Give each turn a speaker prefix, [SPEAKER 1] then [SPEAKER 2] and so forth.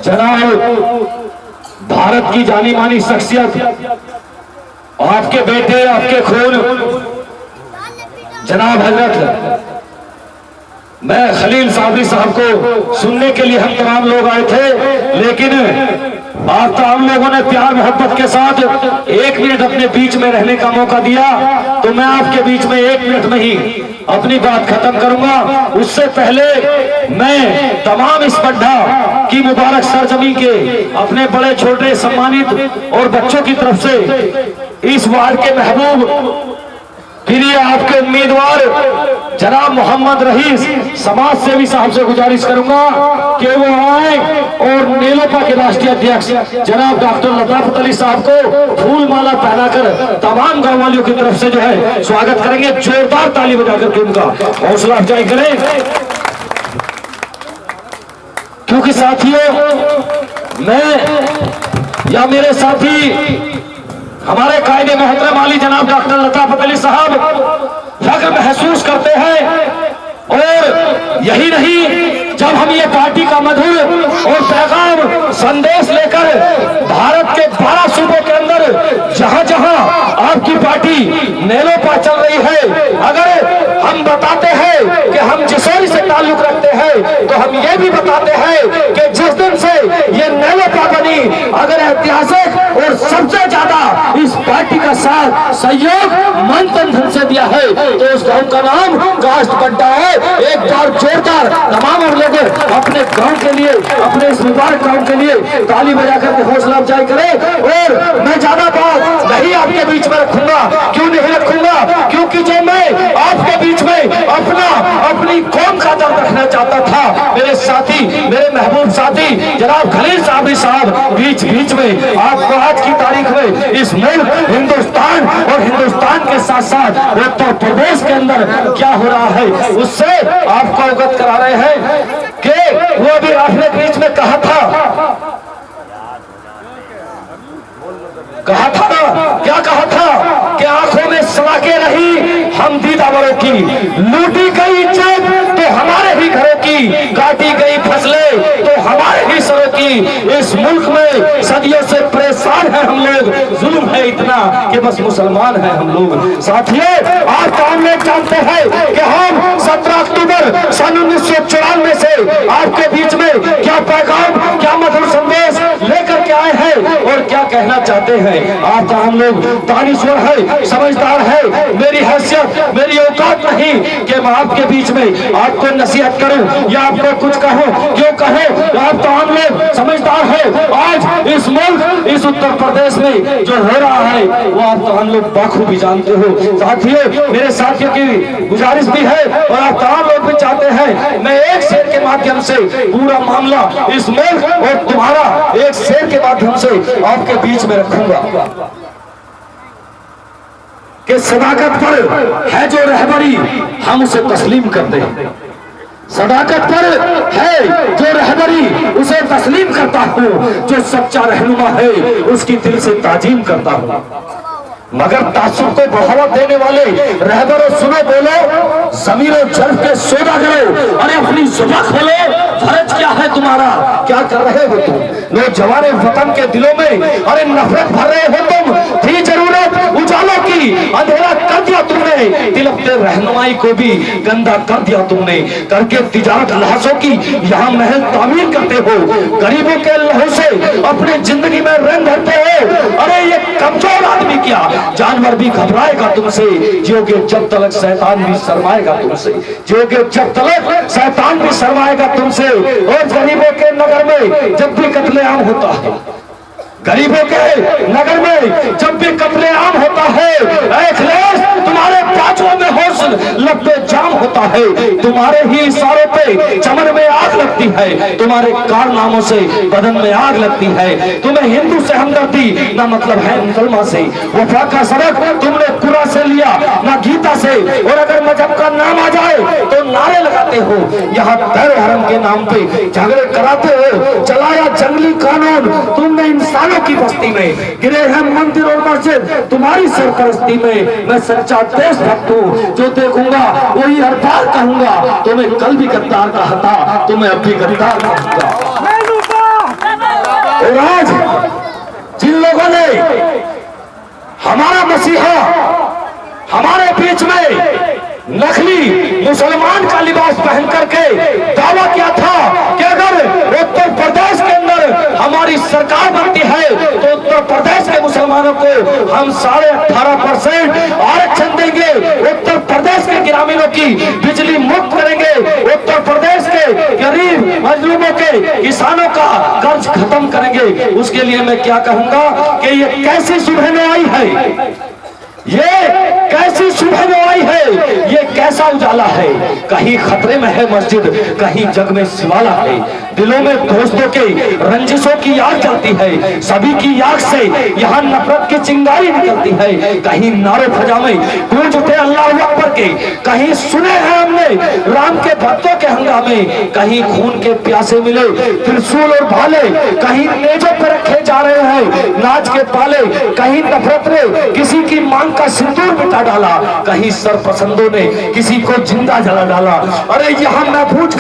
[SPEAKER 1] जनाब भारत की जानी मानी शख्सियत, आपके बेटे आपके खून जनाब हजरत मैं खलील साबरी साहब को सुनने के लिए हम तमाम लोग आए थे, लेकिन आप तमाम लोगों ने प्यार मोहब्बत के साथ 1 मिनट अपने बीच में रहने का मौका दिया, तो मैं आपके बीच में 1 मिनट में ही अपनी बात खत्म करूंगा। उससे पहले मैं तमाम इस बड्ढा की मुबारक सरजमी के अपने बड़े छोटे सम्मानित और बच्चों की तरफ से इस वार्ड के महबूब फिर ये आपके उम्मीदवार जनाब मोहम्मद रईस समाज सेवी साहब से गुजारिश करूंगा कि वो आए और नेलोपा के राष्ट्रीय अध्यक्ष जनाब डॉक्टर लताफत अली साहब को फूल माला पहनाकर तमाम गांव वालियों की तरफ से जो है स्वागत करेंगे। जोरदार ताली बजाकर के उनका हौसला अफजाई करें, क्योंकि साथियों मैं या मेरे साथी हमारे कायदे मोहतरम आली जनाब डॉक्टर लताफत अली साहब फख्र महसूस करते हैं। और यही नहीं, जब हम ये पार्टी का मधुर और पैगाम संदेश लेकर भारत के 12 सूबों के अंदर जहां जहां आपकी पार्टी नेलोपा चल रही है, अगर हम बताते हैं कि हम जिसोरी से ताल्लुक रखते हैं, तो हम ये भी बताते हैं कि जिस दिन से ये नेलोपा बनी, अगर ऐतिहासिक और सबसे ज्यादा इस पार्टी का साथ सहयोग मंथन धन से दिया है, तो उस गांव का नाम कास्ट बड्डा है। एक बार जोरदार तमाम लोग अपने गांव के लिए, अपने इस मुबारक गांव के लिए ताली बजाकर के हौसला अफजाई करें। और मैं ज्यादा बात नहीं आपके बीच में रखूंगा, क्यों नहीं रखूंगा, क्योंकि जो मैं आपके बीच में अपनी कौम का दर्द रखना चाहता था, मेरे साथी, मेरे महबूब साथी जनाब खलील साबरी साहब बीच बीच में आपको आज की तारीख में इस मुल्क हिंदुस्तान और हिंदुस्तान के साथ साथ उत्तर प्रदेश के अंदर क्या हो रहा है उससे आपको अवगत करा रहे हैं कि वो भी आपने बीच में कहा था ना, क्या कहा था कि आंखों में सलाके रही हम दीदावरों की, लूटी गई इज्जत तो हमारे ही घरों की, काटी गई फसलें तो हमारे ही सरों की। इस मुल्क में सदियों से परेशान है हम लोग, जुल्म है इतना कि बस मुसलमान है हम लोग। साथियों, आप तमाम लोग जानते हैं कि हम 17 अक्टूबर सन 1994 से आपके बीच में क्या पैगाम, क्या मधुर संदेश लेकर के आए हैं और क्या कहना चाहते हैं। आप तो हम लोग दानिश्वर है, समझदार है, मेरी हैसियत, मेरी औकात नहीं कि मैं आपके बीच में आपको नसीहत करूं या आपको कुछ कहूं, क्यों कहूं। आप तो हम लोग समझदार है। आज इस मुल्क, इस उत्तर प्रदेश में जो हो रहा है वो आप तो हम लोग बाखूबी जानते हो। साथियों, मेरे साथियों की गुजारिश भी है और आप तमाम लोग भी चाहते हैं, मैं एक शेर के माध्यम से पूरा मामला इस मुल्क और तुम्हारा एक शेर के माध्यम से आपके बीच में रखूंगा कि सदाकत पर है जो रहबरी हम उसे तस्लीम करते हैं, सदाकत पर है जो रहबरी उसे तस्लीम करता हूँ, जो सच्चा रहनुमा है उसकी दिल से ताजीम करता हूँ। मगर तासुब को बढ़ावा देने वाले रहबरों सुनो बोलो, ज़मीरों जर्फ के सौदा करो, अरे अपनी जुबान खोलो, फर्ज क्या है तुम्हारा, क्या कर रहे हो तुम। नौजवान वतन के दिलों में अरे नफरत भर रहे हो तुम, थी जरूरत उजालों की, अंधेरा कर दिया तुमने, तिलकते रहनुमाई को भी गंदा कर दिया तुमने, करके तिजारत लहासों की यहाँ महल तामीर करते हो, गरीबों के लहू से अपनी जिंदगी में रंग भरते हो। अरे ये कमजोर आदमी क्या, जानवर भी घबराएगा तुमसे, जियोगे जब तलक शैतान भी शर्माएगा तुमसे, जियोगे जब तलक शैतान भी शर्माएगा तुमसे। और गरीबों के नगर में जब भी कत्लेआम होता है, गरीबों के नगर में जब भी कत्लेआम होता है, तुम्हारे बाजुओं में हौसल लब्बे जाम होता है, तुम्हारे ही इशारों पे चमन में आग लगती है, तुम्हारे कारनामों से बदन में आग लगती है। तुम्हें हिंदू से हमदर्दी ना मतलब है मुसलमान से, वफा का सबक तुमने कुरान से लिया ना गीता से, और अगर मजहब का नाम आ जाए तो नारे लगाते हो, यहाँ तैर हरम के नाम पे झगड़े कराते हो, चलाया जंगली कानून तुमने इंसान की बस्ती में, गिरे हैं मंदिर और मस्जिद तुम्हारी सरपरस्ती में। मैं सच्चा देशभक्त हूँ, जो देखूंगा वही हर बार कहूंगा, तुम्हें कल भी गद्दार कहा था, तुम्हें अब भी गद्दार कहूंगा। सरकार बनती है तो उत्तर प्रदेश के मुसलमानों को हम 18.5% आरक्षण देंगे, उत्तर प्रदेश के ग्रामीणों की बिजली मुक्त करेंगे, उत्तर प्रदेश के गरीब मजलूमों के किसानों का कर्ज खत्म करेंगे। उसके लिए मैं क्या कहूंगा कि ये कैसी सुबह आई है, ये कैसी सुबह आई है, ये कैसा उजाला है। कहीं खतरे में है मस्जिद, कहीं जग में शिवाला है। दिलों में दोस्तों के रंजिशों की आग जलती है, सभी की आग से यहाँ नफरत की चिंगारी निकलती है। कहीं नारे फजा में गूंज उठे अल्लाह अकबर के, कहीं सुने हैं हमने राम के भक्तों के हंगामे, कहीं खून के प्यासे मिले त्रिशूल और भाले, कहीं नेजों पर रखे जा रहे हैं नाच के पाले, कहीं नफरत ने किसी की मांग का सिंदूर मिटा डाला, कहीं सरपसंदों ने किसी को जिंदा जला डाला। अरे यहाँ महफूज